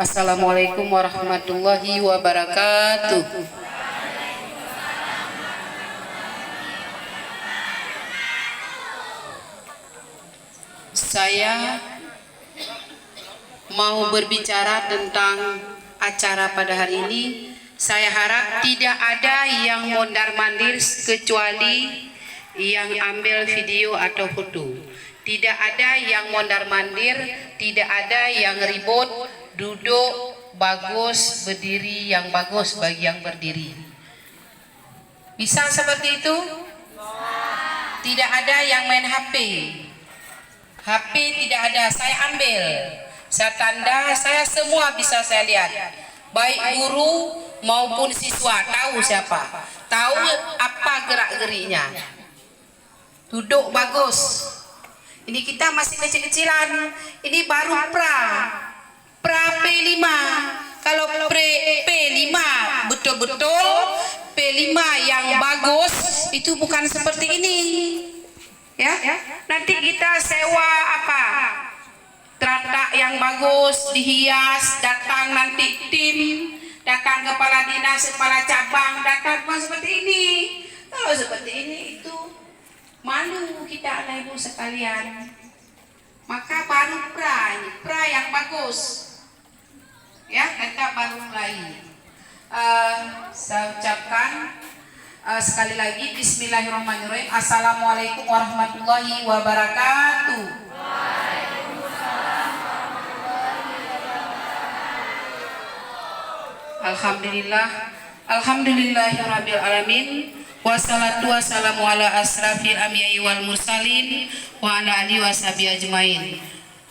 Assalamualaikum warahmatullahi wabarakatuh. Saya mau berbicara tentang acara pada hari ini. Saya harap tidak ada yang mondar-mandir kecuali yang ambil video atau foto. Tidak ada yang mondar-mandir, tidak ada yang ribut, duduk bagus, berdiri yang bagus bagi yang berdiri. Bisa seperti itu? Tidak ada yang main HP. HP tidak ada, saya ambil. Saya tanda, saya semua bisa saya lihat. Baik guru maupun siswa, tahu siapa. Tahu apa gerak-geriknya. Duduk bagus. Ini kita masih kecil-kecilan. Ini baru pra P5. Kalau P5 betul-betul P5 yang bagus itu bukan seperti ini. Ya, nanti kita sewa apa? Teratak yang bagus, dihias, datang nanti tim, datang kepala dinas, kepala cabang, datang seperti ini. Kalau seperti ini itu malu kita anak ibu sekalian. Maka baru pra yang bagus. Ya, kita baru mulai. Saya ucapkan sekali lagi Bismillahirrahmanirrahim. Assalamualaikum warahmatullahi wabarakatuh. Alhamdulillah, alhamdulillahirabbil alamin. Wassalatu wassalamu ala asrafil anbiya'i wal mursalin wa ala alihi washabihi ajmain.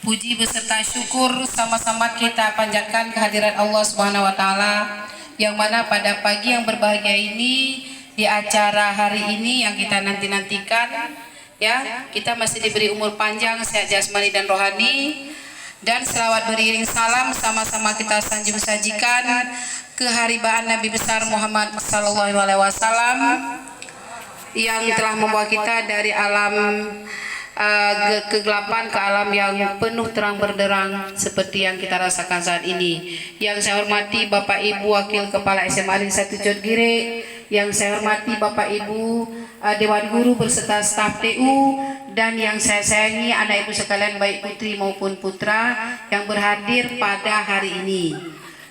Puji beserta syukur sama-sama kita panjatkan kehadiran Allah Subhanahu wa taala, yang mana pada pagi yang berbahagia ini, di acara hari ini yang kita nanti-nantikan, ya, kita masih diberi umur panjang, sehat jasmani dan rohani, dan selawat beriring salam sama-sama kita sajikan keharibaan Nabi besar Muhammad sallallahu alaihi wasallam yang telah membawa kita dari alam kegelapan ke alam yang penuh terang benderang seperti yang kita rasakan saat ini. Yang saya hormati Bapak Ibu Wakil Kepala SMA Negeri 1 Jodgire, yang saya hormati Bapak Ibu Dewan Guru beserta staf TU, dan yang saya sayangi anak ibu sekalian baik putri maupun putra yang berhadir pada hari ini.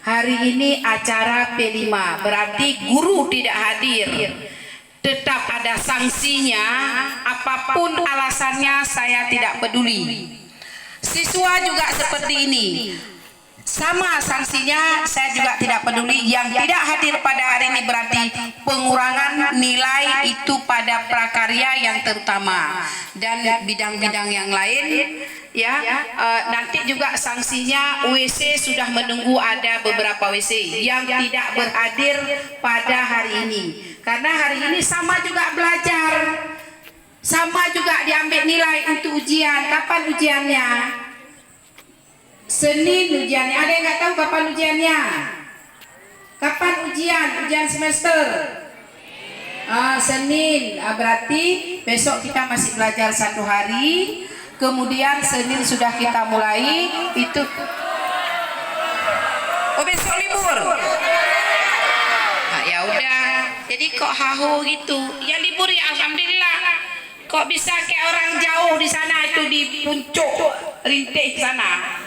Hari ini acara P5, berarti guru tidak hadir. Tetap ada sanksinya, apapun alasannya saya tidak peduli. Siswa juga seperti ini, sama sanksinya, saya juga tidak peduli. Yang tidak hadir pada hari ini berarti pengurangan nilai itu pada prakarya yang terutama dan bidang-bidang yang lain. Ya, nanti juga sanksinya WC sudah menunggu, ada beberapa WC yang tidak berhadir pada hari ini. Karena hari ini sama juga belajar, sama juga diambil nilai untuk ujian. Kapan ujiannya? Senin ujiannya. Ada yang nggak tahu kapan ujiannya? Kapan ujian semester? Senin. Berarti besok kita masih belajar 1 hari. Kemudian Senin sudah kita mulai itu. Oh, besok libur. Nah, ya udah. Jadi kok hahu gitu? Ya libur ya, alhamdulillah. Kok bisa kayak orang jauh di sana itu di puncak rintih sana?